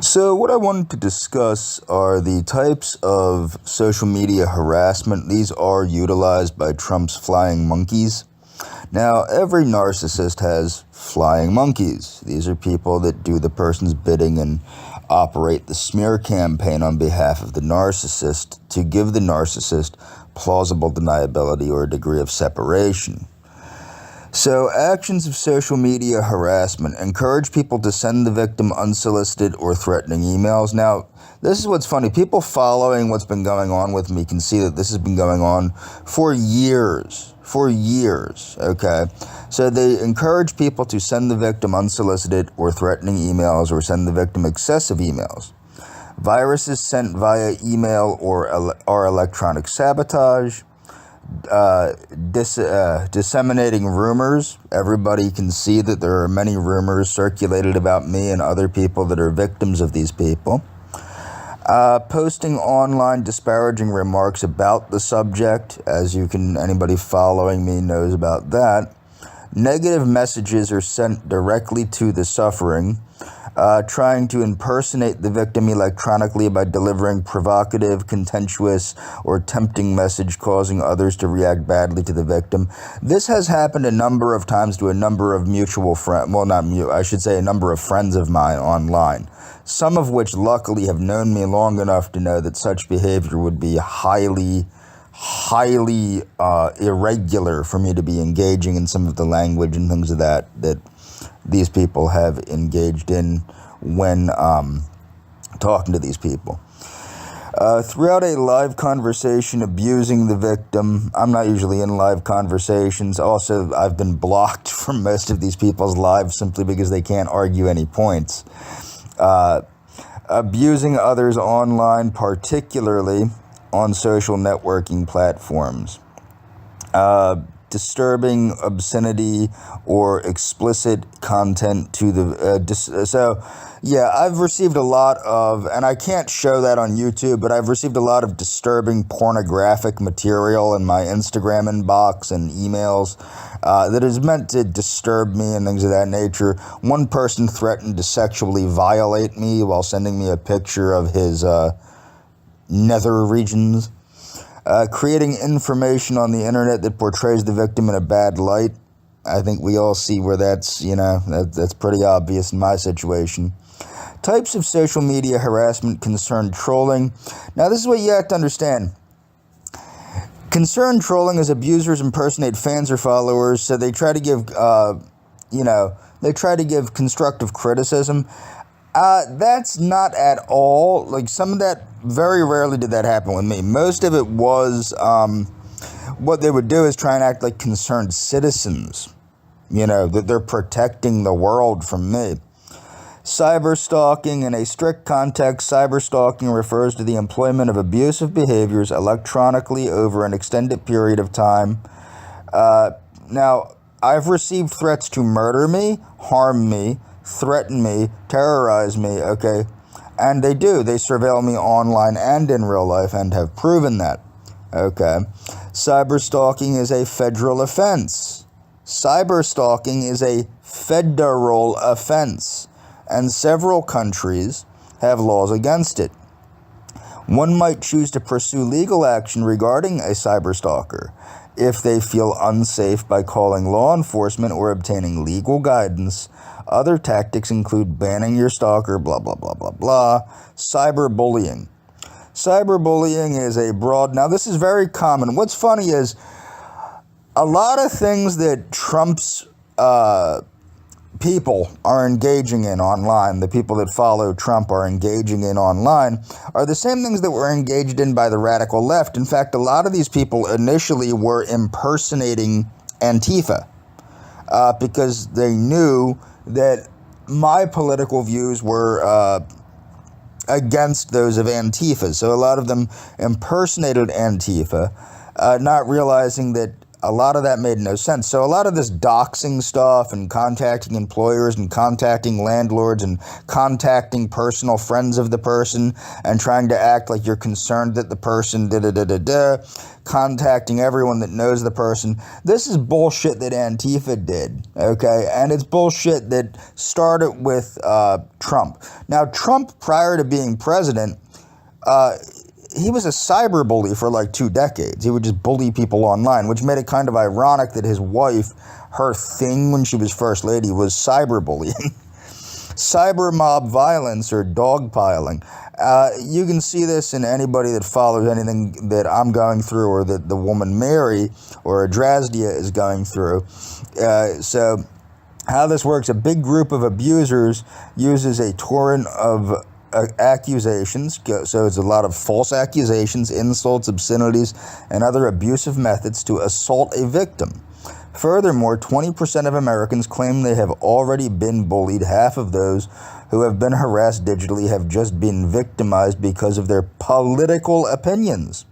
So, what I wanted to discuss are the types of social media harassment. These are utilized by Trump's flying monkeys. Now, every narcissist has flying monkeys. These are people that do the person's bidding and operate the smear campaign on behalf of the narcissist to give the narcissist plausible deniability or a degree of separation. So, actions of social media harassment encourage people to send the victim unsolicited or threatening emails. Now, this is what's funny. People following what's been going on with me can see that this has been going on for years. For years, okay? So, they encourage people to send the victim unsolicited or threatening emails or send the victim excessive emails. Viruses sent via email or electronic sabotage. Disseminating rumors. Everybody can see that there are many rumors circulated about me and other people that are victims of these people. Posting online disparaging remarks about the subject, anybody following me knows about that. Negative messages are sent directly to the suffering. Trying to impersonate the victim electronically by delivering provocative, contentious, or tempting message causing others to react badly to the victim. This has happened a number of times to a number of mutual friends, a number of friends of mine online, some of which luckily have known me long enough to know that such behavior would be highly irregular for me to be engaging in some of the language and things of that these people have engaged in when talking to these people. Throughout a live conversation, abusing the victim. I'm not usually in live conversations. Also, I've been blocked from most of these people's lives simply because they can't argue any points. Abusing others online, particularly on social networking platforms. Disturbing obscenity or explicit content to the I've received a lot of, and I can't show that on YouTube, but I've received a lot of disturbing pornographic material in my Instagram inbox and emails that is meant to disturb me and things of that nature. One person threatened to sexually violate me while sending me a picture of his nether regions. Creating information on the internet that portrays the victim in a bad light. I think we all see where that's pretty obvious in my situation. Types of social media harassment concern trolling. Now, this is what you have to understand. Concerned trolling is abusers impersonate fans or followers, so they try to give constructive criticism. That's not at all, some of that, very rarely did that happen with me. Most of it was, what they would do is try and act like concerned citizens, that they're protecting the world from me. Cyberstalking. In a strict context, cyberstalking refers to the employment of abusive behaviors electronically over an extended period of time. Now, I've received threats to murder me, harm me, threaten me, terrorize me, okay? And they do. They surveil me online and in real life and have proven that, okay? Cyberstalking is a federal offense. Cyberstalking is a federal offense, and several countries have laws against it. One might choose to pursue legal action regarding a cyberstalker if they feel unsafe by calling law enforcement or obtaining legal guidance. Other tactics include banning your stalker, blah, blah, blah, blah, blah. Cyberbullying. Cyberbullying is a broad... Now, this is very common. What's funny is a lot of things that Trump's people are engaging in online, the people that follow Trump are engaging in online, are the same things that were engaged in by the radical left. In fact, a lot of these people initially were impersonating Antifa because they knew that my political views were against those of Antifa. So a lot of them impersonated Antifa, not realizing that a lot of that made no sense. So a lot of this doxing stuff and contacting employers and contacting landlords and contacting personal friends of the person and trying to act like you're concerned that the person contacting everyone that knows the person. This is bullshit that Antifa did, okay? And it's bullshit that started with Trump. Now, Trump, prior to being president, he was a cyber bully for like 2 decades. He would just bully people online, which made it kind of ironic that his wife, her thing when she was first lady was cyberbullying. Cyber mob violence or dogpiling. You can see this in anybody that follows anything that I'm going through or that the woman Mary or Adrasdia is going through. So how this works, a big group of abusers uses a torrent of accusations, so it's a lot of false accusations, insults, obscenities, and other abusive methods to assault a victim. Furthermore, 20% of Americans claim they have already been bullied. Half of those who have been harassed digitally have just been victimized because of their political opinions.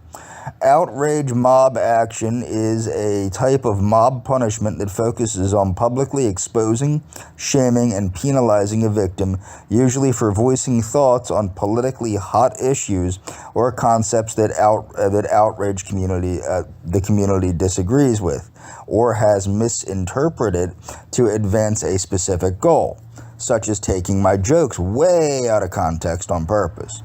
Outrage mob action is a type of mob punishment that focuses on publicly exposing, shaming, and penalizing a victim, usually for voicing thoughts on politically hot issues or concepts that outrage the community disagrees with or has misinterpreted to advance a specific goal, such as taking my jokes way out of context on purpose.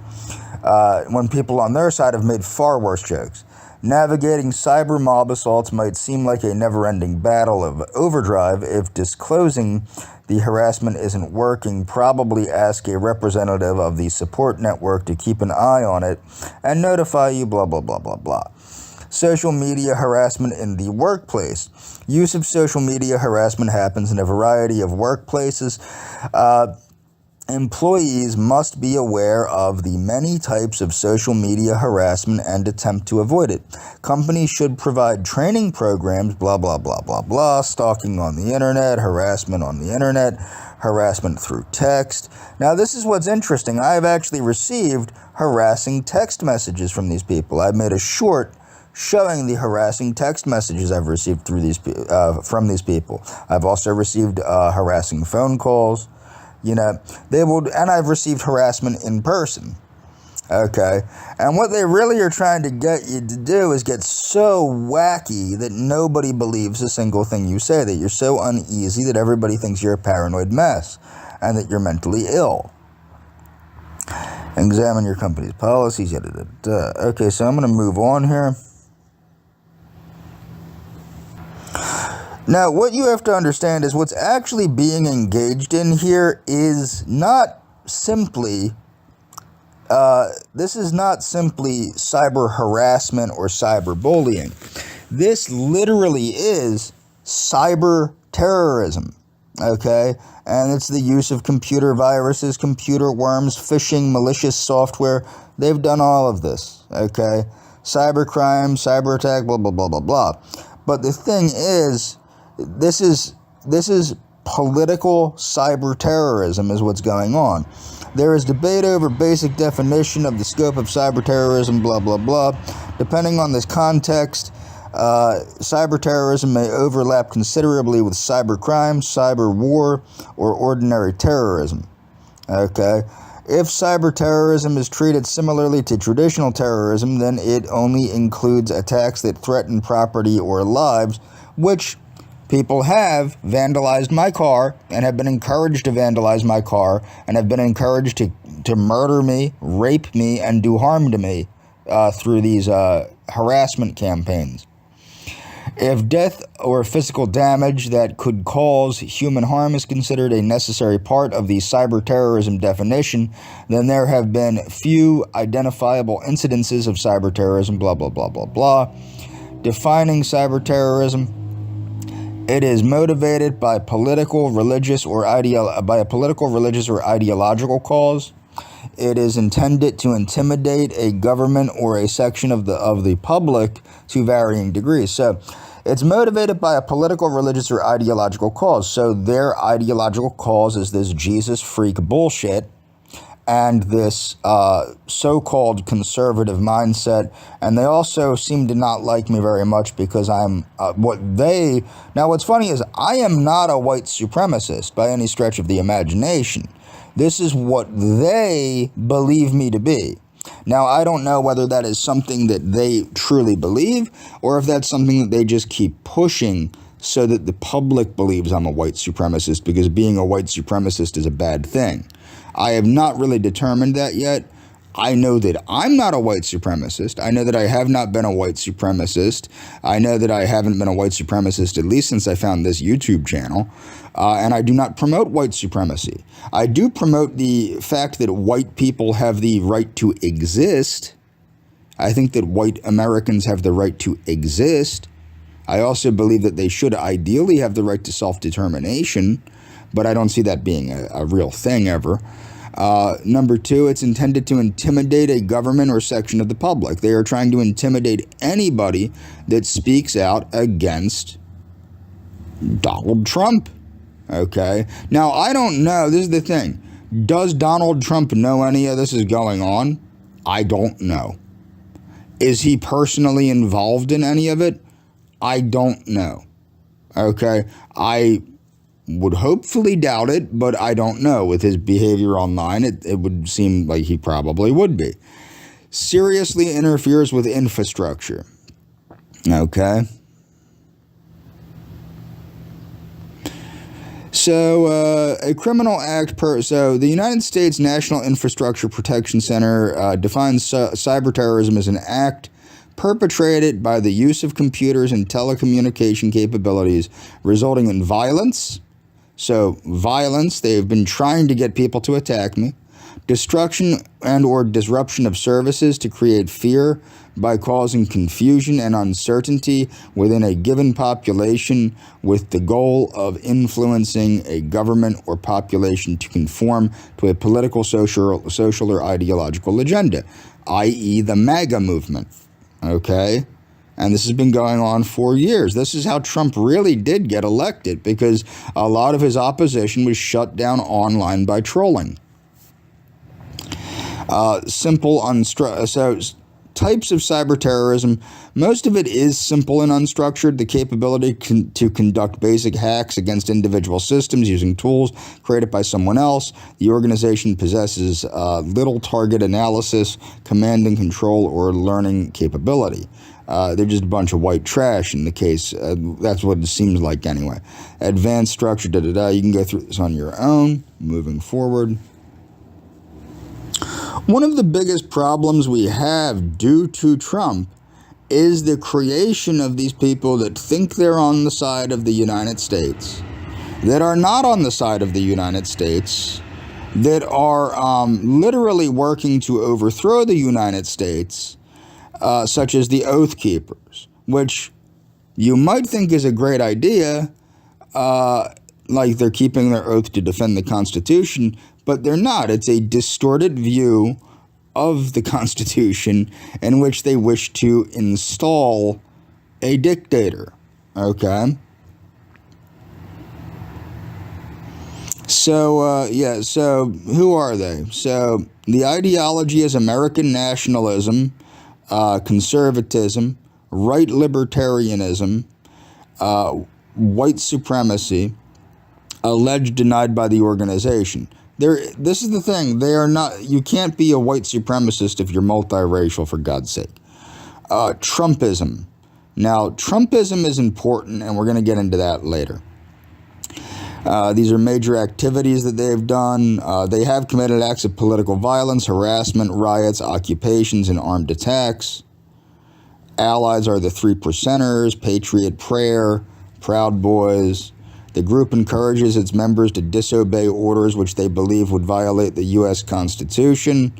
When people on their side have made far worse jokes. Navigating cyber mob assaults might seem like a never-ending battle of overdrive. If disclosing the harassment isn't working, probably ask a representative of the support network to keep an eye on it and notify you, blah, blah, blah, blah, blah. Social media harassment in the workplace. Use of social media harassment happens in a variety of workplaces. Employees must be aware of the many types of social media harassment and attempt to avoid it. Companies should provide training programs, blah, blah, blah, blah, blah, stalking on the internet, harassment on the internet, harassment through text. Now, this is what's interesting. I've actually received harassing text messages from these people. I've made a short showing the harassing text messages I've received through from these people. I've also received harassing phone calls. You know, and I've received harassment in person, okay? And what they really are trying to get you to do is get so wacky that nobody believes a single thing you say, that you're so uneasy that everybody thinks you're a paranoid mess and that you're mentally ill. Examine your company's policies, Okay, so I'm going to move on here. Now, what you have to understand is what's actually being engaged in here is not simply, this is not simply cyber harassment or cyber bullying. This literally is cyber terrorism, okay? And it's the use of computer viruses, computer worms, phishing, malicious software. They've done all of this, okay? Cyber crime, cyber attack, blah, blah, blah, blah, blah. But the thing is, this is political cyber terrorism is what's going on. There is debate over basic definition of the scope of cyber terrorism, blah, blah, blah. Depending on this context, cyber terrorism may overlap considerably with cyber crime, cyber war, or ordinary terrorism. Okay? If cyber terrorism is treated similarly to traditional terrorism, then it only includes attacks that threaten property or lives, which people have vandalized my car and have been encouraged to vandalize my car and have been encouraged to murder me, rape me, and do harm to me through these harassment campaigns. If death or physical damage that could cause human harm is considered a necessary part of the cyber terrorism definition, then there have been few identifiable incidences of cyber terrorism, blah, blah, blah, blah, blah. Defining cyber terrorism. It is motivated by political, religious, or ideological cause. It is intended to intimidate a government or a section of the public to varying degrees. So, it's motivated by a political, religious, or ideological cause. So, their ideological cause is this Jesus freak bullshit, and this so-called conservative mindset, and they also seem to not like me very much because I'm what's funny is I am not a white supremacist by any stretch of the imagination. This is what they believe me to be. Now, I don't know whether that is something that they truly believe or if that's something that they just keep pushing so that the public believes I'm a white supremacist, because being a white supremacist is a bad thing. I have not really determined that yet. I know that I'm not a white supremacist. I know that I have not been a white supremacist. I know that I haven't been a white supremacist at least since I found this YouTube channel. And I do not promote white supremacy. I do promote the fact that white people have the right to exist. I think that white Americans have the right to exist. I also believe that they should ideally have the right to self-determination, but I don't see that being a real thing ever. Number two, it's intended to intimidate a government or section of the public. They are trying to intimidate anybody that speaks out against Donald Trump. Okay? Now, I don't know. This is the thing. Does Donald Trump know any of this is going on? I don't know. Is he personally involved in any of it? I don't know. Okay? I would hopefully doubt it, but I don't know. With his behavior online, it would seem like he probably would be. Seriously interferes with infrastructure. Okay? So, a criminal act so the United States National Infrastructure Protection Center defines cyber terrorism as an act perpetrated by the use of computers and telecommunication capabilities resulting in violence. So, violence, they've been trying to get people to attack me. Destruction and or disruption of services to create fear by causing confusion and uncertainty within a given population with the goal of influencing a government or population to conform to a political, social, or ideological agenda, i.e. the MAGA movement. Okay? And this has been going on for years. This is how Trump really did get elected, because a lot of his opposition was shut down online by trolling. So types of cyber terrorism, most of it is simple and unstructured. The capability to conduct basic hacks against individual systems using tools created by someone else. The organization possesses little target analysis, command and control, or learning capability. They're just a bunch of white trash in the case. That's what it seems like anyway. Advanced structure, You can go through this on your own. Moving forward. One of the biggest problems we have due to Trump is the creation of these people that think they're on the side of the United States, that are not on the side of the United States, that are literally working to overthrow the United States, such as the Oath Keepers, which you might think is a great idea, like they're keeping their oath to defend the Constitution, but they're not. It's a distorted view of the Constitution in which they wish to install a dictator. Okay? So, so who are they? So, the ideology is American nationalism, conservatism, right libertarianism, white supremacy, alleged denied by the organization. This is the thing. They are not. You can't be a white supremacist if you're multiracial, for God's sake. Trumpism. Now, Trumpism is important, and we're going to get into that later. These are major activities that they've done. They have committed acts of political violence, harassment, riots, occupations, and armed attacks. Allies are the Three Percenters, Patriot Prayer, Proud Boys. The group encourages its members to disobey orders which they believe would violate the U.S. Constitution.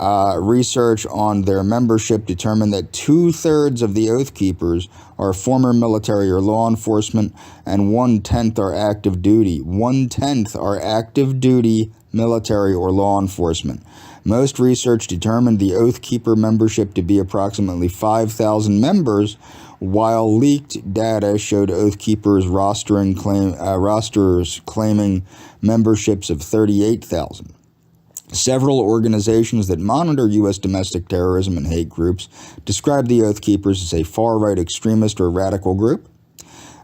Research on their membership determined that 2/3 of the Oath Keepers are former military or law enforcement, and 1/10 are active duty. 1/10 are active duty military or law enforcement. Most research determined the Oath Keeper membership to be approximately 5,000 members, while leaked data showed Oath Keepers rosters claiming memberships of 38,000. Several organizations that monitor U.S. domestic terrorism and hate groups describe the Oath Keepers as a far-right extremist or radical group.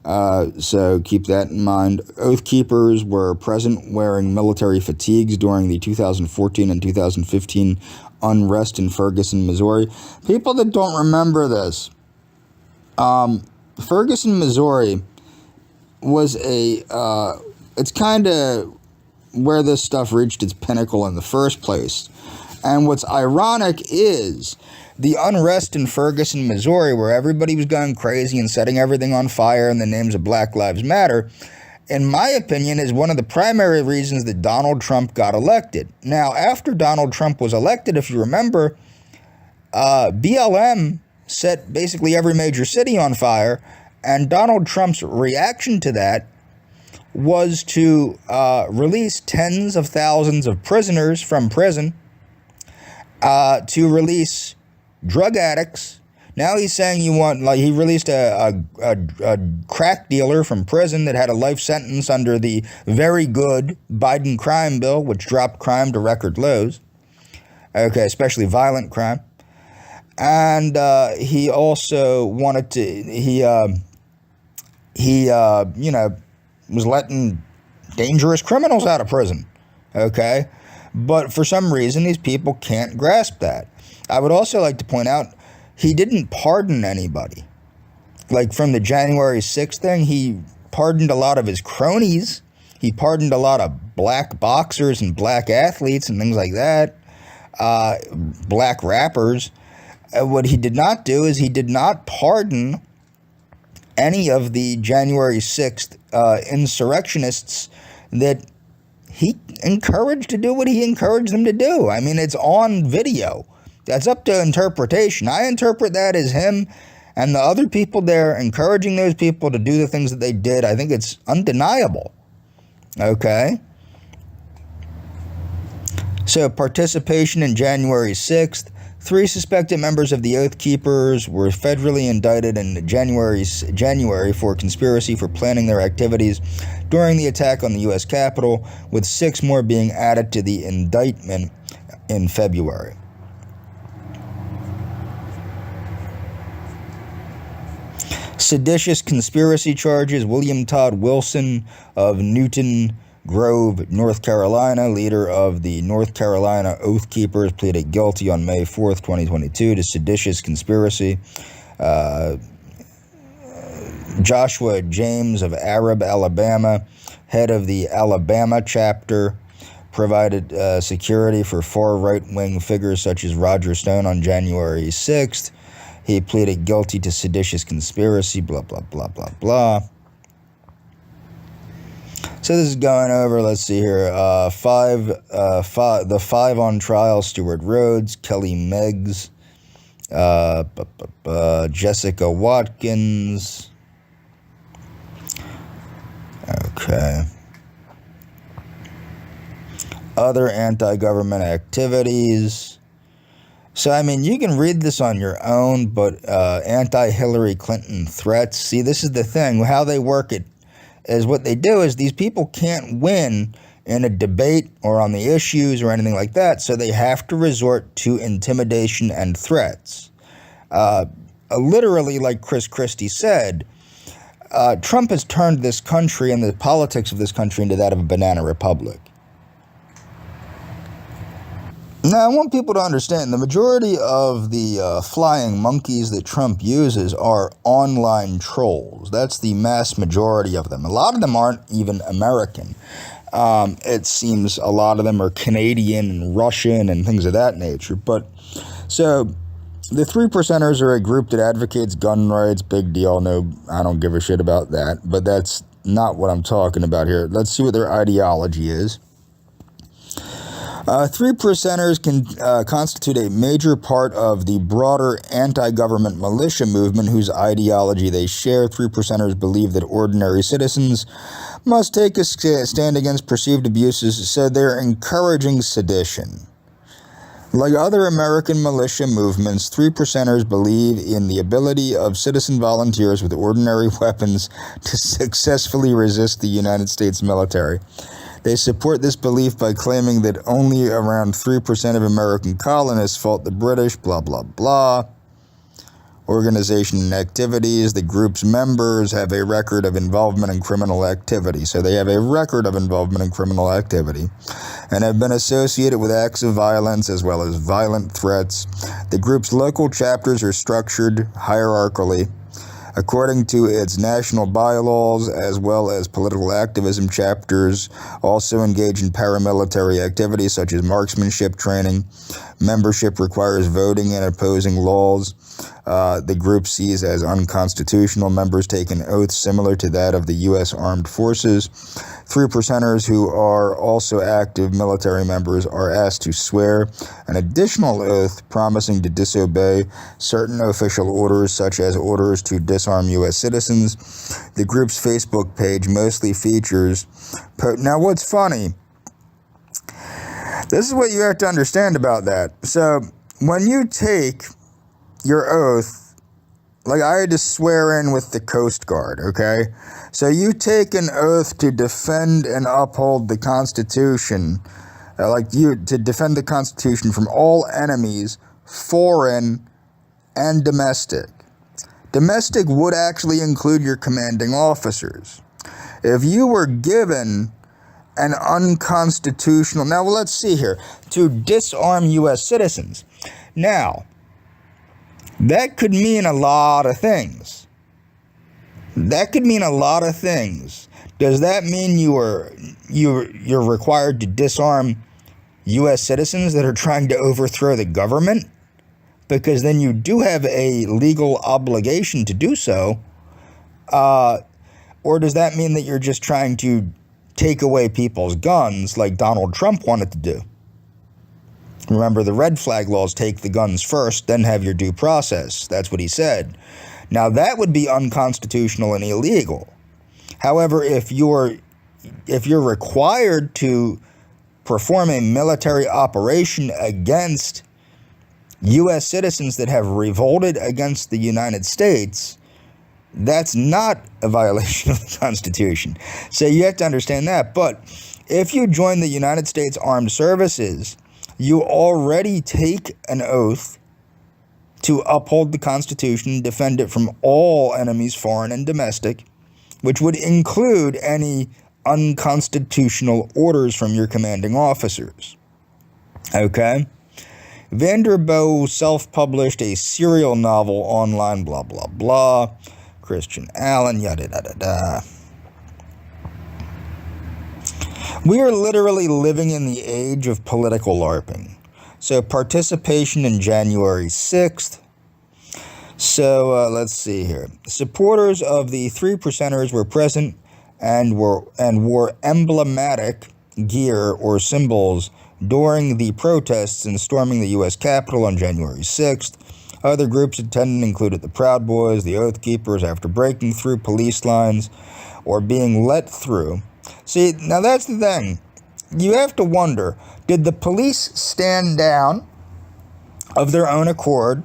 So keep that in mind. Oath Keepers were present wearing military fatigues during the 2014 and 2015 unrest in Ferguson, Missouri. People that don't remember this, Ferguson, Missouri was it's kind of where this stuff reached its pinnacle in the first place. And what's ironic is the unrest in Ferguson, Missouri, where everybody was going crazy and setting everything on fire in the names of Black Lives Matter, in my opinion, is one of the primary reasons that Donald Trump got elected. Now, after Donald Trump was elected, if you remember, BLM set basically every major city on fire, and Donald Trump's reaction to that was to release tens of thousands of prisoners from prison, to release drug addicts. Now he's saying he released a crack dealer from prison that had a life sentence under the very good Biden crime bill, which dropped crime to record lows. Okay, especially violent crime. And he also wanted to, was letting dangerous criminals out of prison. Okay? But for some reason, these people can't grasp that. I would also like to point out, he didn't pardon anybody. Like from the January 6th thing, he pardoned a lot of his cronies. He pardoned a lot of black boxers and black athletes and things like that. Black rappers. What he did not do is he did not pardon any of the January 6th insurrectionists that he encouraged to do what he encouraged them to do. I mean, it's on video. That's up to interpretation. I interpret that as him and the other people there encouraging those people to do the things that they did. I think it's undeniable. Okay? So, participation in January 6th. 3 suspected members of the Oath Keepers were federally indicted in January for conspiracy for planning their activities during the attack on the U.S. Capitol, with 6 more being added to the indictment in February. Seditious conspiracy charges. William Todd Wilson of Newton Grove, North Carolina, leader of the North Carolina Oath Keepers, pleaded guilty on May 4th, 2022 to seditious conspiracy. Joshua James of Arab, Alabama, head of the Alabama chapter, provided security for far right-wing figures such as Roger Stone on January 6th. He pleaded guilty to seditious conspiracy, blah, blah, blah, blah, blah. So this is going over, let's see here, the 5 on trial: Stuart Rhodes, Kelly Meggs, Jessica Watkins. Okay. Other anti-government activities. So, I mean, you can read this on your own, but anti-Hillary Clinton threats. See, this is the thing. How they work it is what they do is these people can't win in a debate or on the issues or anything like that, so they have to resort to intimidation and threats. Literally, like Chris Christie said, Trump has turned this country and the politics of this country into that of a banana republic. Now, I want people to understand the majority of the flying monkeys that Trump uses are online trolls. That's the mass majority of them. A lot of them aren't even American. It seems a lot of them are Canadian and Russian and things of that nature. But so the 3%ers are a group that advocates gun rights. Big deal. No, I don't give a shit about that. But that's not what I'm talking about here. Let's see what their ideology is. 3%ers can constitute a major part of the broader anti-government militia movement whose ideology they share. 3%ers believe that ordinary citizens must take a stand against perceived abuses, so they're encouraging sedition. Like other American militia movements, 3%ers believe in the ability of citizen volunteers with ordinary weapons to successfully resist the United States military. They support this belief by claiming that only around 3% of American colonists fought the British, blah, blah, blah. Organization and activities. The group's members have a record of involvement in criminal activity. So they have a record of involvement in criminal activity and have been associated with acts of violence as well as violent threats. The group's local chapters are structured hierarchically according to its national bylaws, as well as political activism. Chapters also engage in paramilitary activities such as marksmanship training. Membership requires voting and opposing laws the group sees as unconstitutional. Members take an oath similar to that of the U.S. Armed Forces. 3%ers who are also active military members are asked to swear an additional oath promising to disobey certain official orders, such as orders to disarm U.S. citizens. The group's Facebook page mostly features... Now, what's funny, this is what you have to understand about that. So, when you take your oath, like I had to swear in with the Coast Guard, okay? So you take an oath to defend and uphold the Constitution, to defend the Constitution from all enemies, foreign and domestic. Domestic would actually include your commanding officers. If you were given an unconstitutional, now let's see here, to disarm U.S. citizens. Now, that could mean a lot of things. Does that mean you're required to disarm U.S. citizens that are trying to overthrow the government? Because then you do have a legal obligation to do so. Or does that mean that you're just trying to take away people's guns like Donald Trump wanted to do? Remember, the red flag laws take the guns first, then have your due process. That's what he said. Now, that would be unconstitutional and illegal. However, if you're required to perform a military operation against U.S. citizens that have revolted against the United States, that's not a violation of the Constitution. So you have to understand that. But if you join the United States Armed Services, you already take an oath to uphold the Constitution and defend it from all enemies, foreign and domestic, which would include any unconstitutional orders from your commanding officers. Okay? Vanderbilt self-published a serial novel online, blah, blah, blah. Christian Allen, yada, yada, yada. We are literally living in the age of political LARPing. So participation in January 6th. So let's see here. Supporters of the 3%ers were present and wore emblematic gear or symbols during the protests and storming the U.S. Capitol on January 6th. Other groups attended included the Proud Boys, the Oath Keepers, after breaking through police lines or being let through. See, now that's the thing. You have to wonder, did the police stand down of their own accord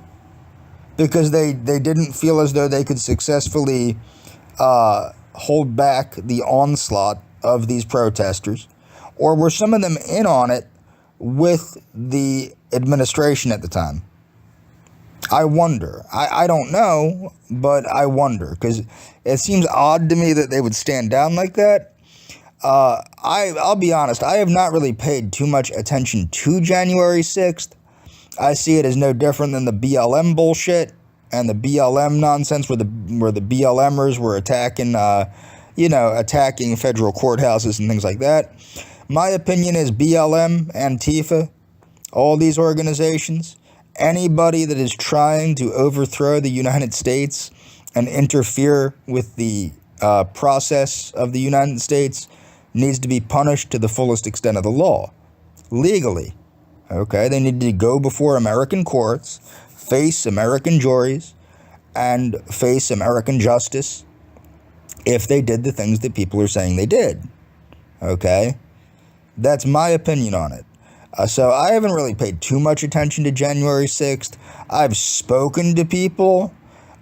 because they didn't feel as though they could successfully hold back the onslaught of these protesters? Or were some of them in on it with the administration at the time? I wonder. I don't know, but I wonder, because it seems odd to me that they would stand down like that. I'll be honest, I have not really paid too much attention to January 6th. I see it as no different than the BLM bullshit and the BLM nonsense where the BLMers were attacking federal courthouses and things like that. My opinion is BLM, Antifa, all these organizations, anybody that is trying to overthrow the United States and interfere with the process of the United States needs to be punished to the fullest extent of the law, legally. Okay, they need to go before American courts, face American juries, and face American justice if they did the things that people are saying they did. Okay, that's my opinion on it. So I haven't really paid too much attention to January 6th. I've spoken to people.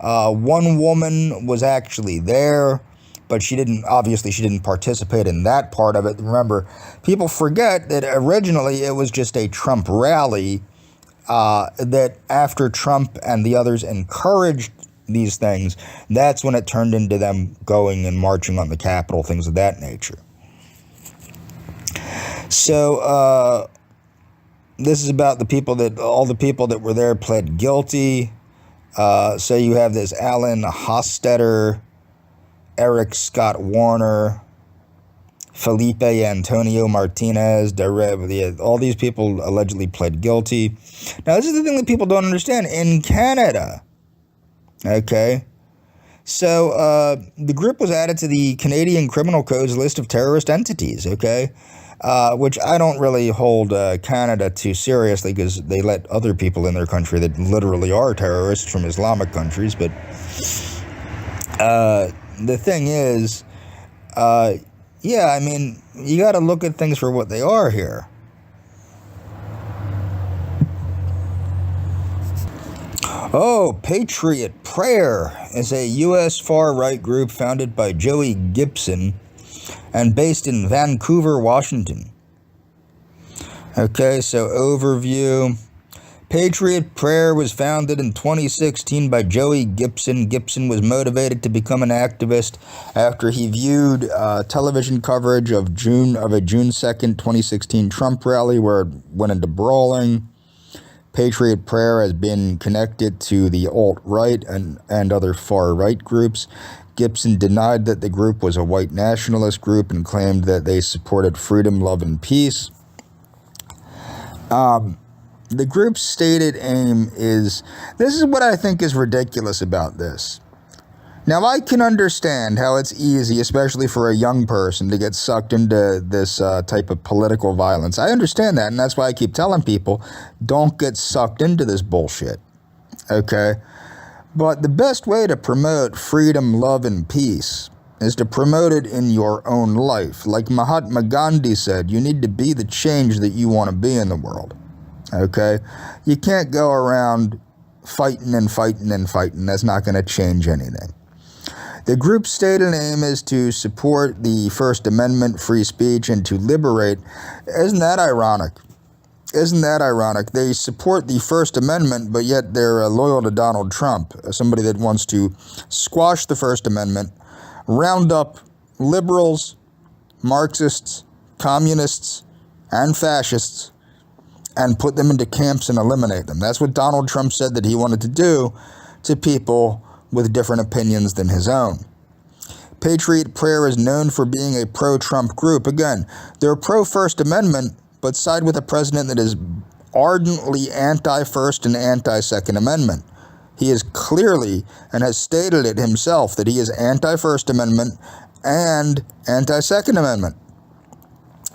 One woman was actually there, but she didn't participate in that part of it. Remember, people forget that originally it was just a Trump rally, that after Trump and the others encouraged these things, that's when it turned into them going and marching on the Capitol, things of that nature. So, this is about all the people that were there pled guilty. So you have this Alan Hostetter, Eric Scott Warner, Felipe Antonio Martinez, all these people allegedly pled guilty. Now, this is the thing that people don't understand. In Canada, okay, so the group was added to the Canadian Criminal Code's list of terrorist entities, okay, which I don't really hold Canada too seriously, because they let other people in their country that literally are terrorists from Islamic countries. But the thing is, yeah, I mean, you got to look at things for what they are here. Oh, Patriot Prayer is a U.S. far-right group founded by Joey Gibson and based in Vancouver, Washington. Okay, so overview. Patriot Prayer was founded in 2016 by Joey Gibson. Gibson was motivated to become an activist after he viewed television coverage of a June 2nd, 2016 Trump rally where it went into brawling. Patriot Prayer has been connected to the alt-right and other far-right groups. Gibson denied that the group was a white nationalist group and claimed that they supported freedom, love, and peace. The group's stated aim is, this is what I think is ridiculous about this. Now, I can understand how it's easy, especially for a young person, to get sucked into this type of political violence. I understand that, and that's why I keep telling people, don't get sucked into this bullshit, okay? But the best way to promote freedom, love, and peace is to promote it in your own life. Like Mahatma Gandhi said, you need to be the change that you want to be in the world, okay? You can't go around fighting and fighting and fighting. That's not going to change anything. The group's stated aim is to support the First Amendment, free speech, and to liberate. Isn't that ironic? Isn't that ironic? They support the First Amendment, but yet they're loyal to Donald Trump, somebody that wants to squash the First Amendment, round up liberals, Marxists, communists, and fascists, and put them into camps and eliminate them. That's what Donald Trump said that he wanted to do to people with different opinions than his own. Patriot Prayer is known for being a pro-Trump group. Again, they're pro-First Amendment, but side with a president that is ardently anti-First and anti-Second Amendment. He is clearly, and has stated it himself, that he is anti-First Amendment and anti-Second Amendment.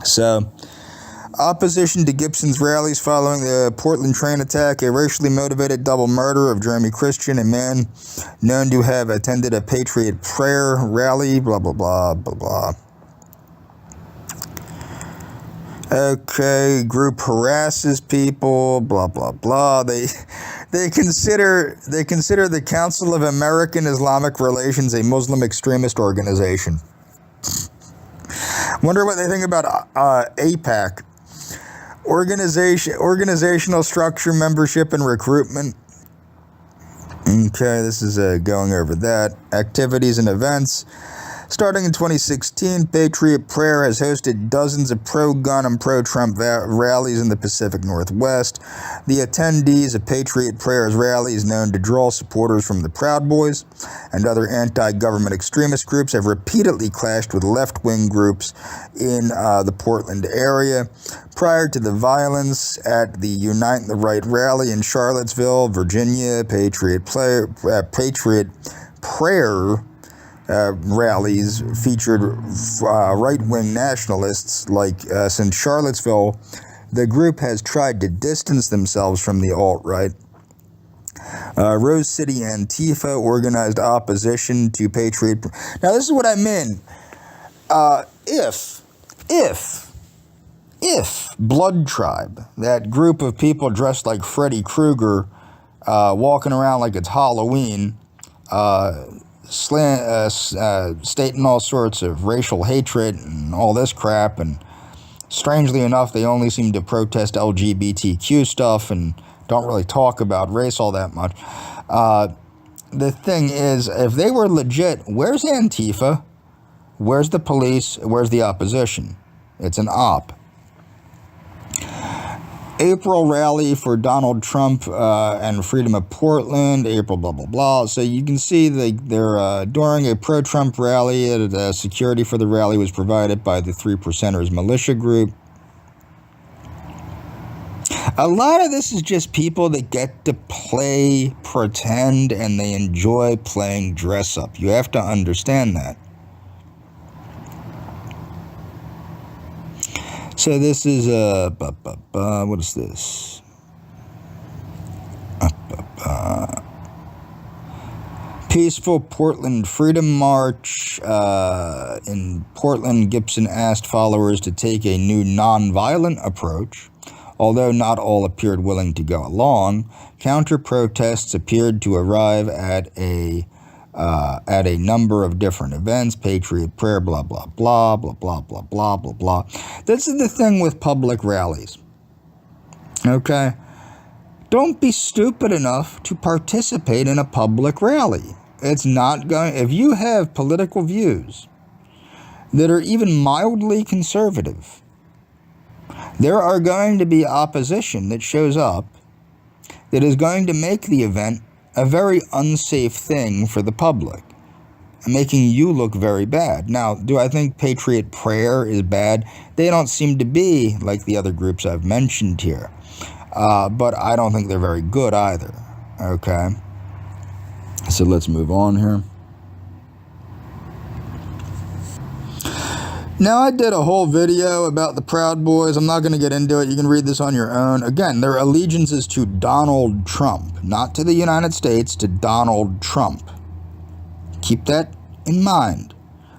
So, opposition to Gibson's rallies following the Portland train attack, a racially motivated double murder of Jeremy Christian, a man known to have attended a Patriot Prayer rally, blah, blah, blah, blah, blah. Okay, group harasses people, blah, blah, blah. They consider the Council of American Islamic Relations a Muslim extremist organization. Wonder what they think about AIPAC. Organizational structure, membership, and recruitment. Okay, this is going over that. Activities and events. Starting in 2016, Patriot Prayer has hosted dozens of pro-gun and pro-Trump rallies in the Pacific Northwest. The attendees of Patriot Prayer's rally is known to draw supporters from the Proud Boys and other anti-government extremist groups, have repeatedly clashed with left-wing groups in the Portland area. Prior to the violence at the Unite the Right rally in Charlottesville, Virginia, Patriot Prayer rallies featured right-wing nationalists. Since Charlottesville, the group has tried to distance themselves from the alt-right. Rose City Antifa organized opposition to Patriot. Now, this is what I mean. If Blood Tribe, that group of people dressed like Freddy Krueger, walking around like it's Halloween, stating all sorts of racial hatred and all this crap, and strangely enough, they only seem to protest LGBTQ stuff and don't really talk about race all that much. The thing is, if they were legit, where's Antifa? Where's the police? Where's the opposition? It's an op. April rally for Donald Trump and freedom of Portland, April blah, blah, blah. So you can see they're during a pro-Trump rally, security for the rally was provided by the Three Percenters militia group. A lot of this is just people that get to play pretend, and they enjoy playing dress up. You have to understand that. So this is what is this? Peaceful Portland Freedom March. In Portland, Gibson asked followers to take a new nonviolent approach. Although not all appeared willing to go along, counter-protests appeared to arrive at a number of different events, Patriot Prayer, blah, blah, blah, blah, blah, blah, blah, blah, blah. This is the thing with public rallies, okay? Don't be stupid enough to participate in a public rally. It's not going, if you have political views that are even mildly conservative, there are going to be opposition that shows up that is going to make the event a very unsafe thing for the public, making you look very bad. Now, do I think Patriot Prayer is bad? They don't seem to be like the other groups I've mentioned here, but I don't think they're very good either, okay? So let's move on here. Now, I did a whole video about the Proud Boys. I'm not going to get into it. You can read this on your own. Again, their allegiance is to Donald Trump, not to the United States, to Donald Trump. Keep that in mind.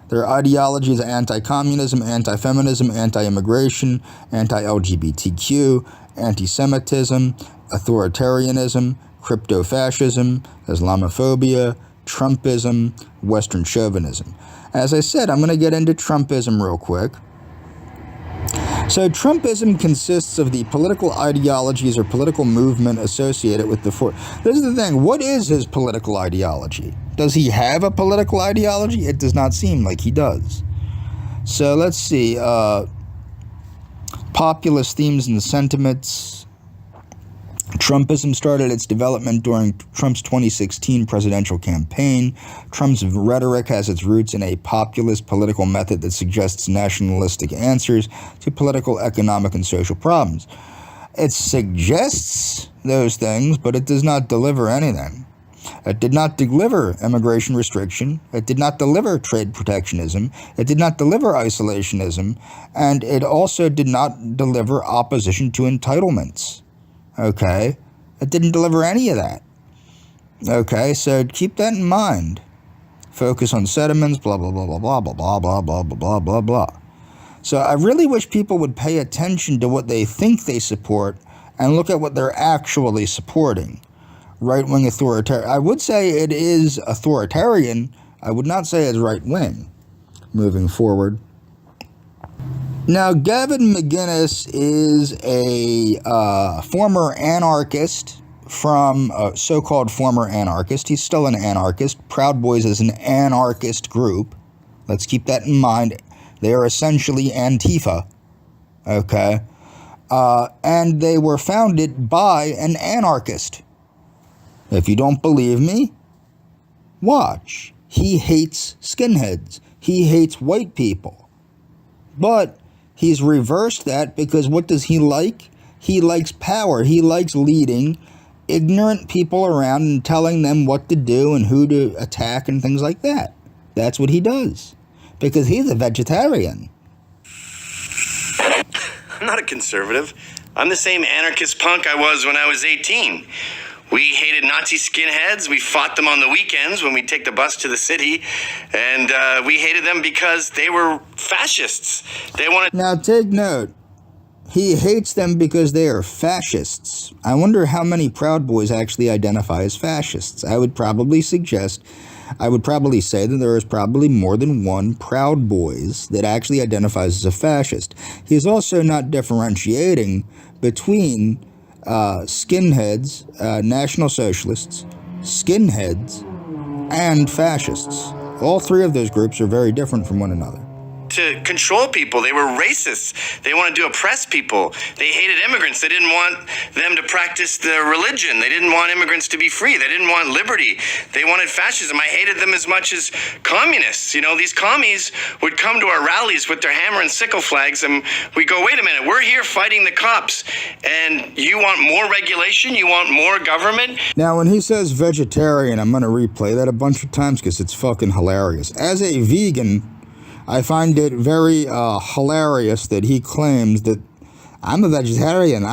Their ideology is anti-communism, anti-feminism, anti-immigration, anti-LGBTQ, anti-Semitism, authoritarianism, crypto-fascism, Islamophobia, Trumpism, Western chauvinism. As I said, I'm going to get into Trumpism real quick. So Trumpism consists of the political ideologies or political movement associated with the This is the thing. What is his political ideology? Does he have a political ideology? It does not seem like he does. So let's see. Populist themes and sentiments. Trumpism started its development during Trump's 2016 presidential campaign. Trump's rhetoric has its roots in a populist political method that suggests nationalistic answers to political, economic, and social problems. It suggests those things, but it does not deliver anything. It did not deliver immigration restriction. It did not deliver trade protectionism. It did not deliver isolationism. And it also did not deliver opposition to entitlements. Okay, it didn't deliver any of that. Okay, so keep that in mind. Focus on sentiments, blah, blah, blah, blah, blah, blah, blah, blah, blah, blah, blah, blah, blah. So I really wish people would pay attention to what they think they support and look at what they're actually supporting. Right-wing authoritarian. I would say it is authoritarian. I would not say it's right-wing. Moving forward. Now, Gavin McInnes is a former anarchist from so-called former anarchist. He's still an anarchist. Proud Boys is an anarchist group. Let's keep that in mind. They are essentially Antifa, okay? And they were founded by an anarchist. If you don't believe me, watch. He hates skinheads. He hates white people. But he's reversed that because what does he like? He likes power. He likes leading ignorant people around and telling them what to do and who to attack and things like that. That's what he does. Because he's a vegetarian. I'm not a conservative. I'm the same anarchist punk I was when I was 18. We hated Nazi skinheads. We fought them on the weekends when we'd take the bus to the city. And we hated them because they were fascists. They wanted... Now, take note. He hates them because they are fascists. I wonder how many Proud Boys actually identify as fascists. I would probably suggest I would probably say that there is probably more than one Proud Boys that actually identifies as a fascist. He is also not differentiating between skinheads, National Socialists, skinheads, and fascists. All three of those groups are very different from one another. To control people. They were racists. They wanted to oppress people. They hated immigrants. They didn't want them to practice their religion. They didn't want immigrants to be free. They didn't want liberty. They wanted fascism. I hated them as much as communists. You know, these commies would come to our rallies with their hammer and sickle flags, and we go, wait a minute, we're here fighting the cops, and you want more regulation? You want more government? Now, when he says vegetarian, I'm going to replay that a bunch of times because it's fucking hilarious. As a vegan, I find it very hilarious that he claims that I'm a vegetarian.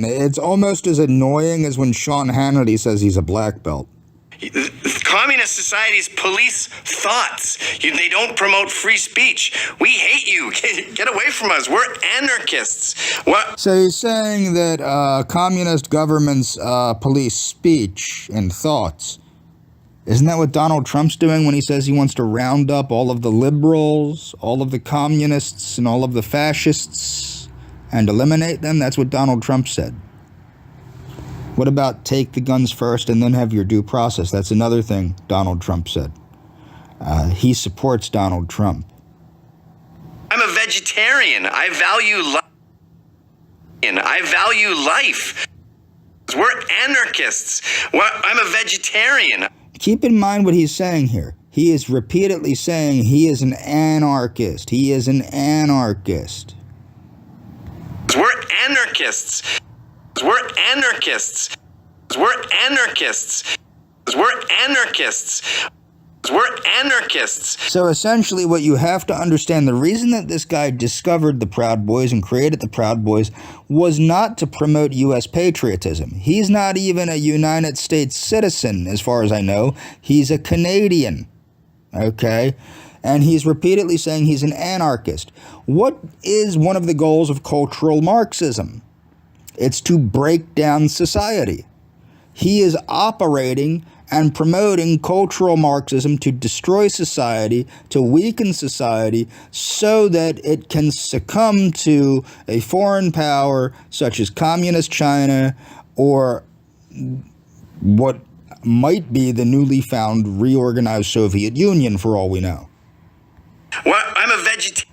It's almost as annoying as when Sean Hannity says he's a black belt. Communist societies police thoughts. They don't promote free speech. We hate you. Get away from us. We're anarchists. What? So he's saying that communist governments police speech and thoughts. Isn't that what Donald Trump's doing when he says he wants to round up all of the liberals, all of the communists, and all of the fascists and eliminate them? That's what Donald Trump said. What about take the guns first and then have your due process? That's another thing Donald Trump said. He supports Donald Trump. I'm a vegetarian. I value life. We're anarchists. I'm a vegetarian. Keep in mind what he's saying here. He is repeatedly saying he is an anarchist. He is an anarchist. We're anarchists. We're anarchists. We're anarchists. We're anarchists. We're anarchists. So essentially what you have to understand, the reason that this guy discovered the Proud Boys and created the Proud Boys was not to promote U.S. patriotism. He's not even a United States citizen, as far as I know. He's a Canadian, okay? And he's repeatedly saying he's an anarchist. What is one of the goals of cultural Marxism? It's to break down society. He is operating and promoting cultural Marxism to destroy society, to weaken society, so that it can succumb to a foreign power such as Communist China or what might be the newly found reorganized Soviet Union, for all we know. Well, I'm a vegetarian.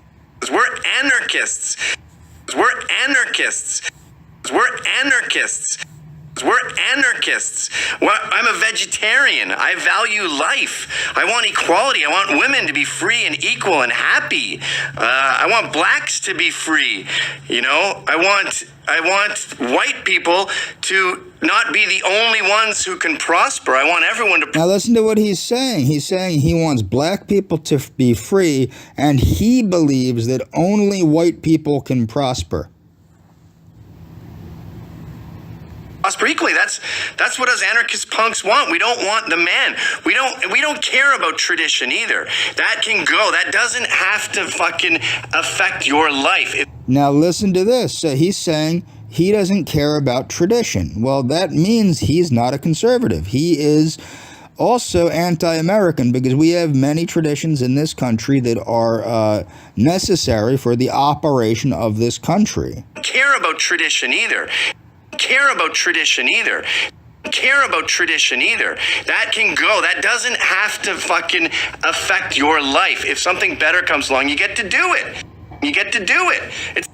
We're anarchists. We're anarchists. We're anarchists. We're anarchists. Well, I'm a vegetarian. I value life. I want equality. I want women to be free and equal and happy. I want blacks to be free. You know, I want white people to not be the only ones who can prosper. I want everyone to... Now listen to what he's saying. He's saying he wants black people to be free, and he believes that only white people can prosper. Prosper equally. That's what us anarchist punks want. We don't want the man. We don't care about tradition either. That can go. That doesn't have to fucking affect your life. Now listen to this. So he's saying he doesn't care about tradition. Well, that means he's not a conservative. He is also anti-American, because we have many traditions in this country that are necessary for the operation of this country. Care about tradition either. Care about tradition either. That can go. That doesn't have to fucking affect your life. If something better comes along, you get to do it. It's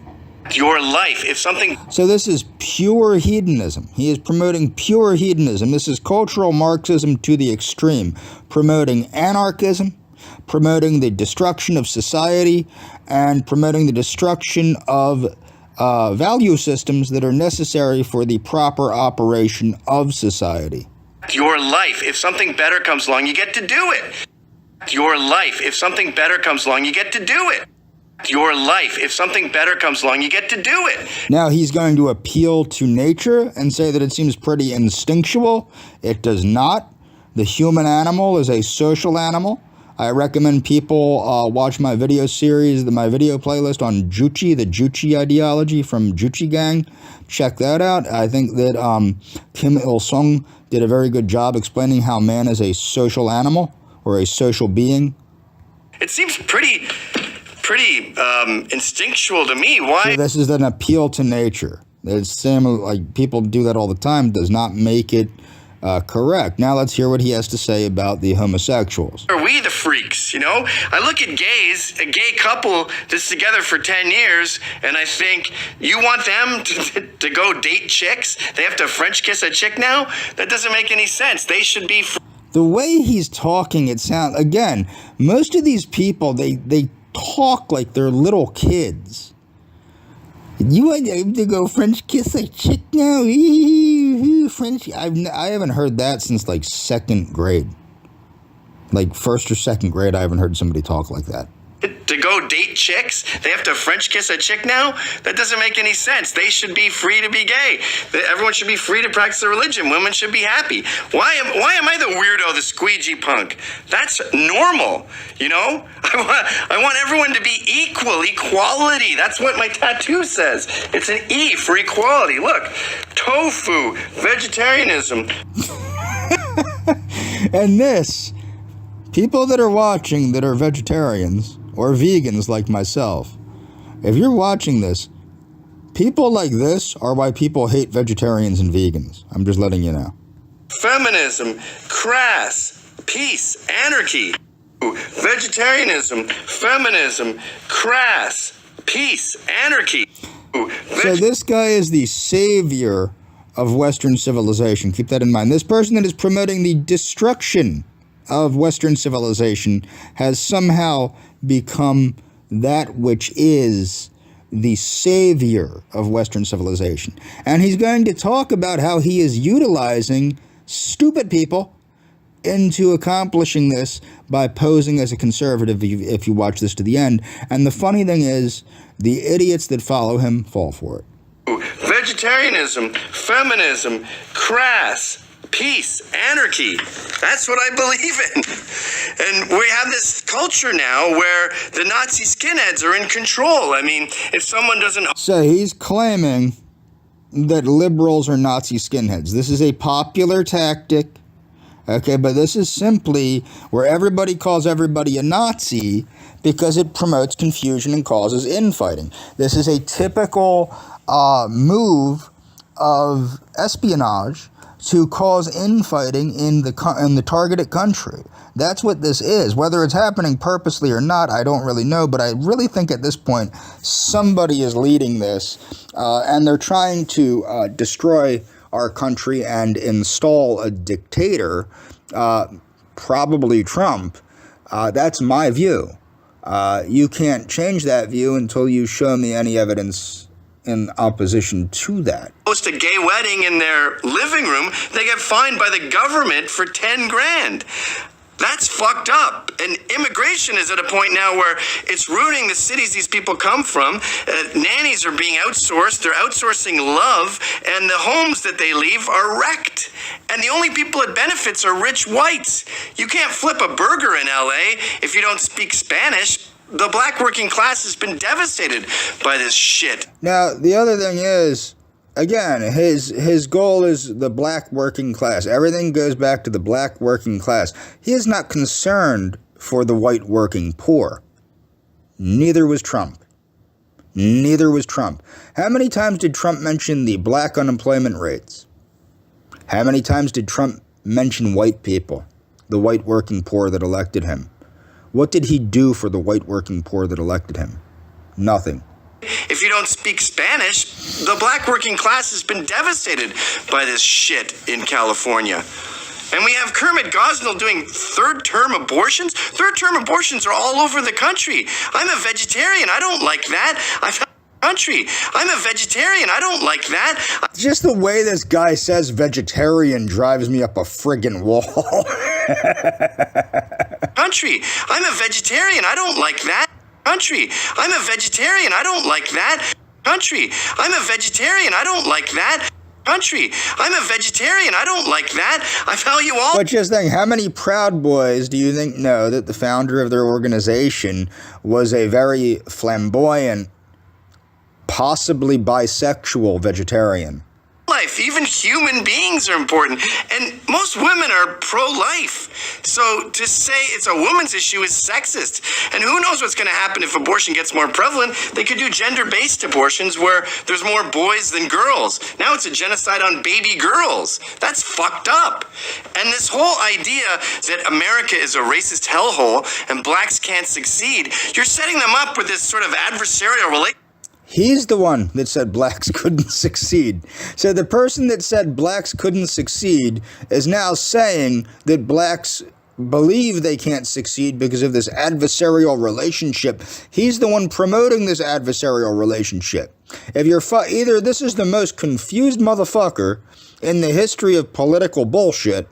your life. If something... So this is pure hedonism. He is promoting pure hedonism. This is cultural Marxism to the extreme, promoting anarchism, promoting the destruction of society, and promoting the destruction of value systems that are necessary for the proper operation of society. Your life. If something better comes along, you get to do it. Your life. If something better comes along, you get to do it. Your life. If something better comes along, you get to do it. Now he's going to appeal to nature and say that it seems pretty instinctual. It does not. The human animal is a social animal. I recommend people watch my video series, my video playlist on Juchi, the Juchi ideology from Juchi Gang. Check that out. I think that Kim Il-sung did a very good job explaining how man is a social animal or a social being. It seems pretty instinctual to me. Why? So this is an appeal to nature. It's same like people do that all the time. Does not make it correct. Now let's hear what he has to say about the homosexuals. Are we the freaks, you know? I look at gays, a gay couple that's together for 10 years, and I think, you want them to go date chicks? They have to French kiss a chick now? That doesn't make any sense. They should be... The way he's talking, it sounds... Again, most of these people, they talk like they're little kids. You want him to go French kiss a chick now? French. I haven't heard that since like second grade. Like first or second grade, I haven't heard somebody talk like that. To go date chicks? They have to French kiss a chick now? That doesn't make any sense. They should be free to be gay. Everyone should be free to practice their religion. Women should be happy. Why am I the weirdo, the squeegee punk? That's normal, you know? I want everyone to be equal, equality. That's what my tattoo says. It's an E for equality. Look, tofu, vegetarianism. And this, people that are watching that are vegetarians or vegans like myself, if you're watching this, people like this are why people hate vegetarians and vegans. I'm just letting you know. Feminism, crass, peace, anarchy. Vegetarianism, feminism, crass, peace, anarchy. So this guy is the savior of Western civilization. Keep that in mind. This person that is promoting the destruction of Western civilization has somehow become that which is the savior of Western civilization. And he's going to talk about how he is utilizing stupid people into accomplishing this by posing as a conservative if you watch this to the end. And the funny thing is, the idiots that follow him fall for it. Vegetarianism, feminism, crass, peace, anarchy. That's what I believe in. And we have this culture now where the Nazi skinheads are in control. I mean, if someone doesn't... So he's claiming that liberals are Nazi skinheads. This is a popular tactic. Okay, but this is simply where everybody calls everybody a Nazi because it promotes confusion and causes infighting. This is a typical move of espionage to cause infighting in the targeted country. That's what this is. Whether it's happening purposely or not, I don't really know, but I really think at this point somebody is leading this, and they're trying to destroy our country and install a dictator, probably Trump. That's my view. You can't change that view until you show me any evidence in opposition to that. Host a gay wedding in their living room, they get fined by the government for 10 grand. That's fucked up. And immigration is at a point now where it's ruining the cities these people come from. Nannies are being outsourced. They're outsourcing love. And the homes that they leave are wrecked. And the only people it benefits are rich whites. You can't flip a burger in LA if you don't speak Spanish. The black working class has been devastated by this shit. Now, the other thing is, again, his goal is the black working class. Everything goes back to the black working class. He is not concerned for the white working poor. Neither was Trump. Neither was Trump. How many times did Trump mention the black unemployment rates? How many times did Trump mention white people, the white working poor that elected him? What did he do for the white working poor that elected him? Nothing. If you don't speak Spanish, the black working class has been devastated by this shit in California. And we have Kermit Gosnell doing third-term abortions. Third-term abortions are all over the country. I'm a vegetarian. I don't like that. I'm a vegetarian. I don't like that. Just the way this guy says vegetarian drives me up a friggin' wall. I'm a vegetarian. I don't like that. I'm a vegetarian. I don't like that. I'm a vegetarian. I don't like that. country. I'm a vegetarian. I don't like that. I value all. But just think, how many Proud Boys do you think know that the founder of their organization was a very flamboyant, possibly bisexual vegetarian? Life, even human beings are important, and most women are pro-life. So to say it's a woman's issue is sexist. And who knows what's going to happen if abortion gets more prevalent? They could do gender-based abortions where there's more boys than girls. Now it's a genocide on baby girls. That's fucked up. And this whole idea that America is a racist hellhole and blacks can't succeed, you're setting them up with this sort of adversarial relationship. He's the one that said blacks couldn't succeed. So the person that said blacks couldn't succeed is now saying that blacks believe they can't succeed because of this adversarial relationship. He's the one promoting this adversarial relationship. If you're either this is the most confused motherfucker in the history of political bullshit,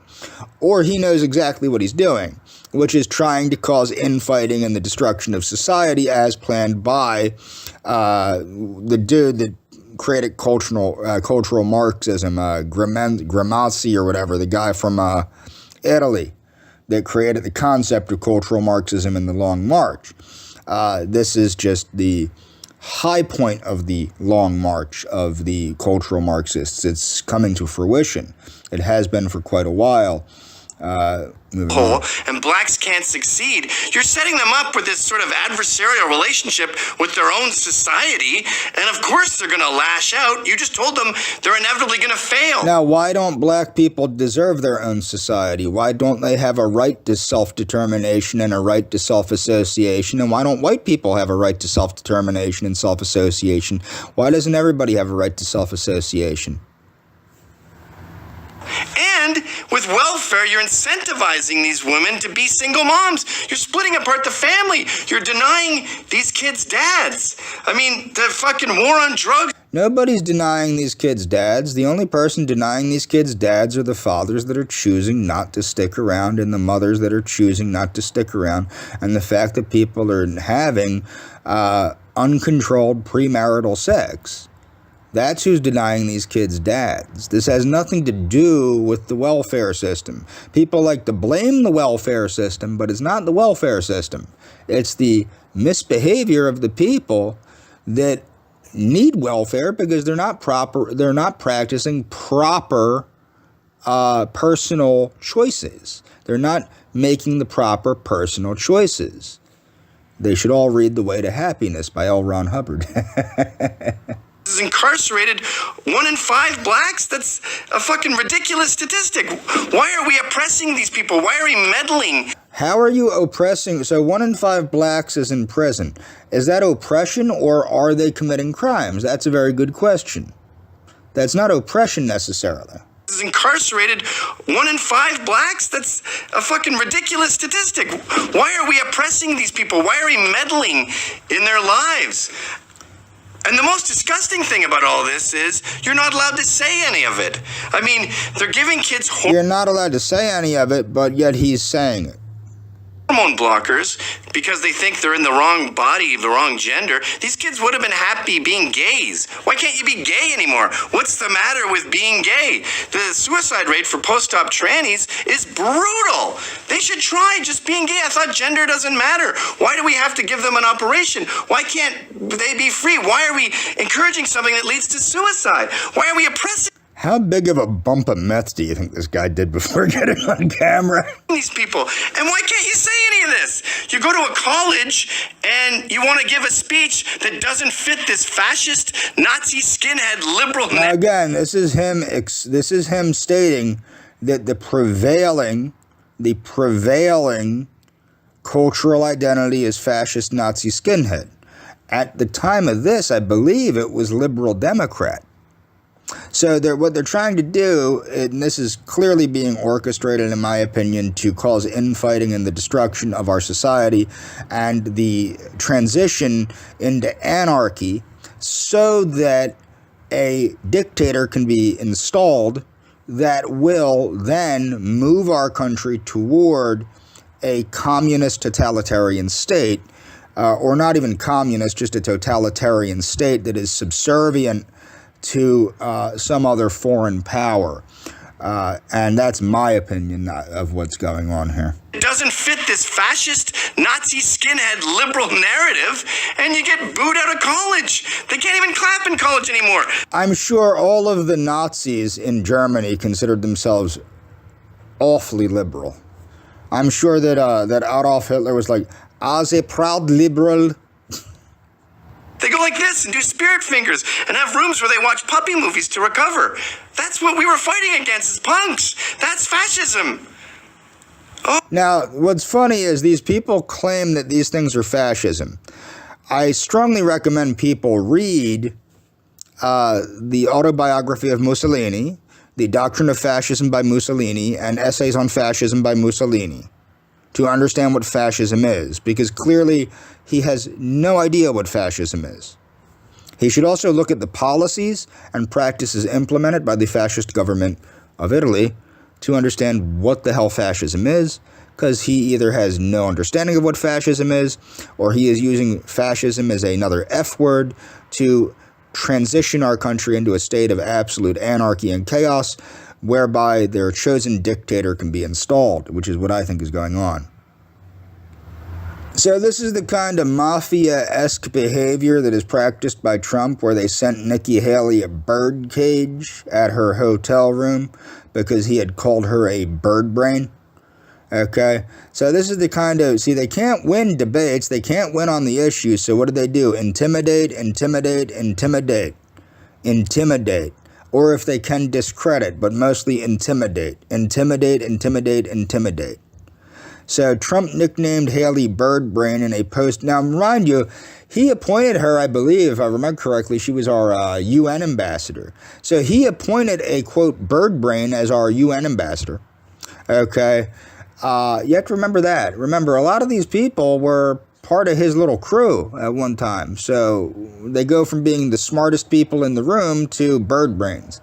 or he knows exactly what he's doing, which is trying to cause infighting and the destruction of society as planned by the dude that created cultural Marxism, Gramsci or whatever, the guy from Italy that created the concept of cultural Marxism in the Long March. This is just the high point of the Long March of the cultural Marxists. It's coming to fruition. It has been for quite a while. And blacks can't succeed, you're setting them up with this sort of adversarial relationship with their own society, and of course they're going to lash out. You just told them they're inevitably going to fail. Now, why don't black people deserve their own society? Why don't they have a right to self-determination and a right to self-association? And why don't white people have a right to self-determination and self-association? Why doesn't everybody have a right to self-association? And with welfare, you're incentivizing these women to be single moms. You're splitting apart the family. You're denying these kids' dads. I mean, the fucking war on drugs. Nobody's denying these kids' dads. The only person denying these kids' dads are the fathers that are choosing not to stick around and the mothers that are choosing not to stick around. And the fact that people are having uncontrolled premarital sex. That's who's denying these kids' dads. This has nothing to do with the welfare system. People like to blame the welfare system, but it's not the welfare system. It's the misbehavior of the people that need welfare because they're not practicing proper personal choices. They're not making the proper personal choices. They should all read The Way to Happiness by L. Ron Hubbard. Is incarcerated 1 in 5 blacks. That's a fucking ridiculous statistic. Why are we oppressing these people? Why are we meddling? How are you oppressing? So 1 in 5 blacks is in prison. Is that oppression or are they committing crimes? That's a very good question. That's not oppression necessarily. Is incarcerated 1 in 5 blacks. That's a fucking ridiculous statistic. Why are we oppressing these people? Why are we meddling in their lives? And the most disgusting thing about all this is you're not allowed to say any of it. I mean, they're giving kids You're not allowed to say any of it, but yet he's saying it. Hormone blockers because they think they're in the wrong body, the wrong gender. These kids would have been happy being gays. Why can't you be gay anymore? What's the matter with being gay? The suicide rate for post-op trannies is brutal. They should try just being gay. I thought gender doesn't matter. Why do we have to give them an operation? Why can't they be free? Why are we encouraging something that leads to suicide? Why are we oppressing How big of a bump of meth do you think this guy did before getting on camera? these people? And why can't you say any of this? You go to a college and you want to give a speech that doesn't fit this fascist, Nazi, skinhead, liberal... Now again, this is him stating that the prevailing cultural identity is fascist, Nazi, skinhead. At the time of this, I believe it was liberal Democrat. So what they're trying to do, and this is clearly being orchestrated, in my opinion, to cause infighting and the destruction of our society and the transition into anarchy so that a dictator can be installed that will then move our country toward a communist totalitarian state, or not even communist, just a totalitarian state that is subservient to some other foreign power. And that's my opinion of what's going on here. It doesn't fit this fascist, Nazi, skinhead, liberal narrative, and you get booed out of college. They can't even clap in college anymore. I'm sure all of the Nazis in Germany considered themselves awfully liberal. I'm sure that that Adolf Hitler was like, as a proud liberal. They go like this and do spirit fingers and have rooms where they watch puppy movies to recover. That's what we were fighting against as punks. That's fascism. Oh. Now, what's funny is these people claim that these things are fascism. I strongly recommend people read the autobiography of Mussolini, The Doctrine of Fascism by Mussolini, and Essays on Fascism by Mussolini to understand what fascism is, because clearly he has no idea what fascism is. He should also look at the policies and practices implemented by the fascist government of Italy to understand what the hell fascism is, because he either has no understanding of what fascism is, or he is using fascism as another F word to transition our country into a state of absolute anarchy and chaos, whereby their chosen dictator can be installed, which is what I think is going on. So this is the kind of mafia-esque behavior that is practiced by Trump, where they sent Nikki Haley a bird cage at her hotel room because he had called her a bird brain. Okay, so this is the kind of, see, they can't win debates, they can't win on the issue, so what do? Intimidate, intimidate, intimidate, intimidate. Or if they can, discredit, but mostly intimidate, intimidate, intimidate, intimidate. So Trump nicknamed Haley Bird Brain in a post. Now, mind you, he appointed her, I believe, if I remember correctly, she was our UN ambassador. So he appointed a, quote, bird brain as our UN ambassador. Okay. You have to remember that. Remember, a lot of these people were part of his little crew at one time. So they go from being the smartest people in the room to bird brains.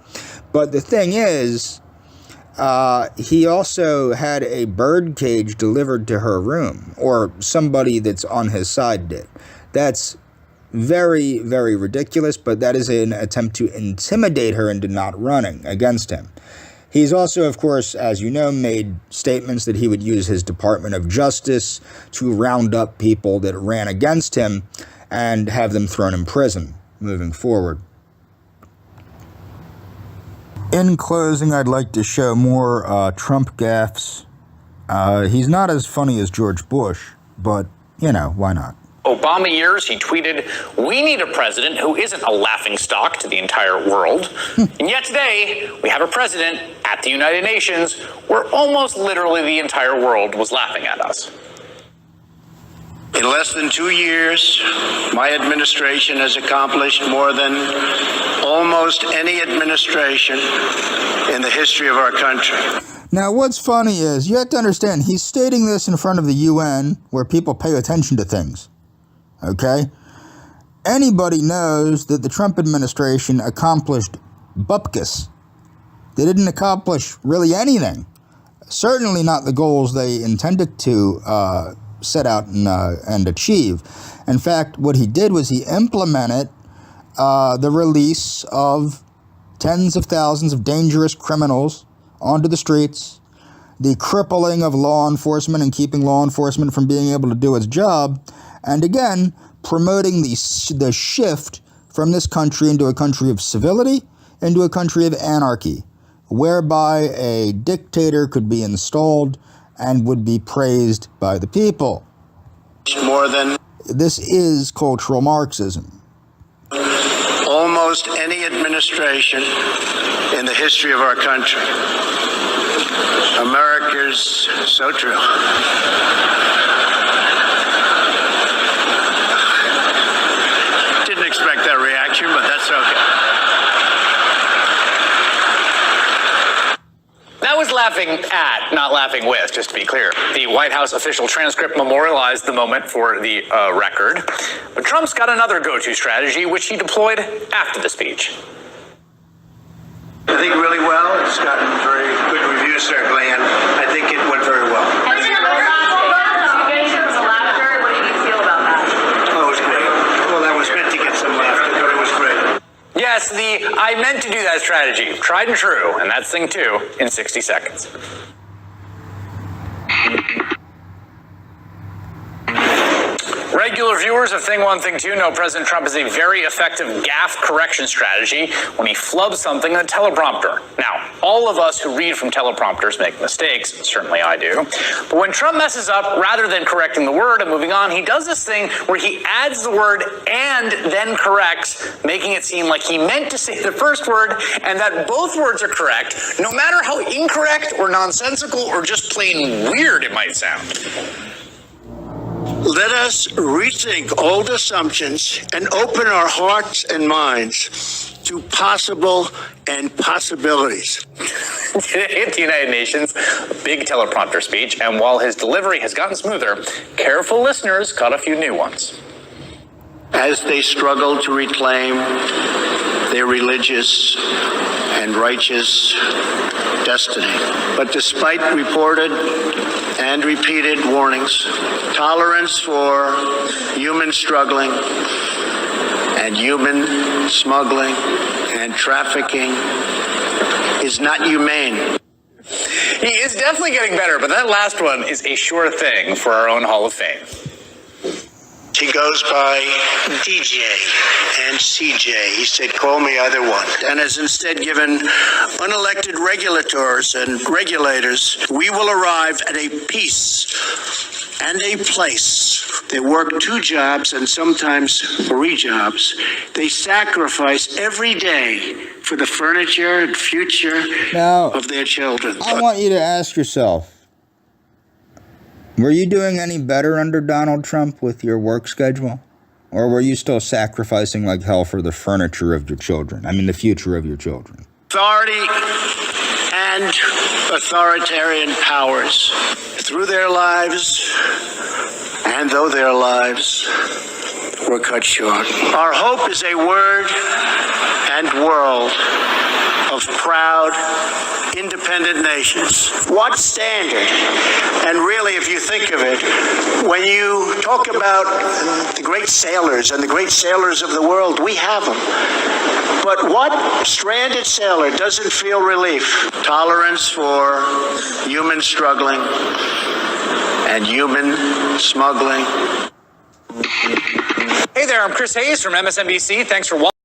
But the thing is, he also had a bird cage delivered to her room, or somebody that's on his side did. That's very, very ridiculous, but that is an attempt to intimidate her into not running against him. He's also, of course, as you know, made statements that he would use his Department of Justice to round up people that ran against him and have them thrown in prison moving forward. In closing, I'd like to show more Trump gaffes. He's not as funny as George Bush, but, you know, why not? Obama years, he tweeted, "We need a president who isn't a laughingstock to the entire world." And yet today, we have a president at the United Nations where almost literally the entire world was laughing at us. In less than 2 years, my administration has accomplished more than almost any administration in the history of our country. Now, what's funny is, you have to understand, he's stating this in front of the UN, where people pay attention to things. Okay? Anybody knows that the Trump administration accomplished bupkis. They didn't accomplish really anything. Certainly not the goals they intended to set out and achieve. In fact, what he did was he implemented the release of tens of thousands of dangerous criminals onto the streets, the crippling of law enforcement and keeping law enforcement from being able to do its job, and again, promoting the shift from this country into a country of civility, into a country of anarchy, whereby a dictator could be installed and would be praised by the people. More than this is cultural Marxism. Almost any administration in the history of our country. America's so true. Didn't expect that reaction, but that's okay. That was laughing at, not laughing with, just to be clear. The White House official transcript memorialized the moment for the record. But Trump's got another go-to strategy, which he deployed after the speech. I think really well. It's gotten very good reviews, certainly, and I think it went very well. What did you feel about that? Oh, it was great. Well, that was meant to get some laughter, but it was great. Yes, Yes, the I meant to do that strategy. Tried and true, and that's thing 2 in 60 seconds. Regular viewers of Thing 1, Thing 2 know President Trump has a very effective gaffe correction strategy when he flubs something in a teleprompter. Now, all of us who read from teleprompters make mistakes, certainly I do, but when Trump messes up, rather than correcting the word and moving on, he does this thing where he adds the word and then corrects, making it seem like he meant to say the first word and that both words are correct, no matter how incorrect or nonsensical or just plain weird it might sound. Let us rethink old assumptions and open our hearts and minds to possible and possibilities. Today at the United Nations, a big teleprompter speech, and while his delivery has gotten smoother, careful listeners caught a few new ones. As they struggle to reclaim their religious and righteous destiny. But despite reported and repeated warnings, tolerance for human struggling and human smuggling and trafficking is not humane. He is definitely getting better, but that last one is a sure thing for our own Hall of Fame. He goes by DJ and CJ. He said, call me either one. And has instead given unelected regulators and regulators, we will arrive at a peace and a place. They work 2 jobs and sometimes 3 jobs. They sacrifice every day for the furniture and future of their children. I want you to ask yourself, were you doing any better under Donald Trump with your work schedule? Or were you still sacrificing like hell for the furniture of your children? I mean, the future of your children. Authority and authoritarian powers through their lives, and though their lives were cut short. Our hope is a word and world of proud, independent nations. What standard? And really, if you think of it, when you talk about the great sailors and the great sailors of the world, we have them. But what stranded sailor doesn't feel relief? Tolerance for human struggling and human smuggling. Hey there, I'm Chris Hayes from MSNBC. Thanks for watching.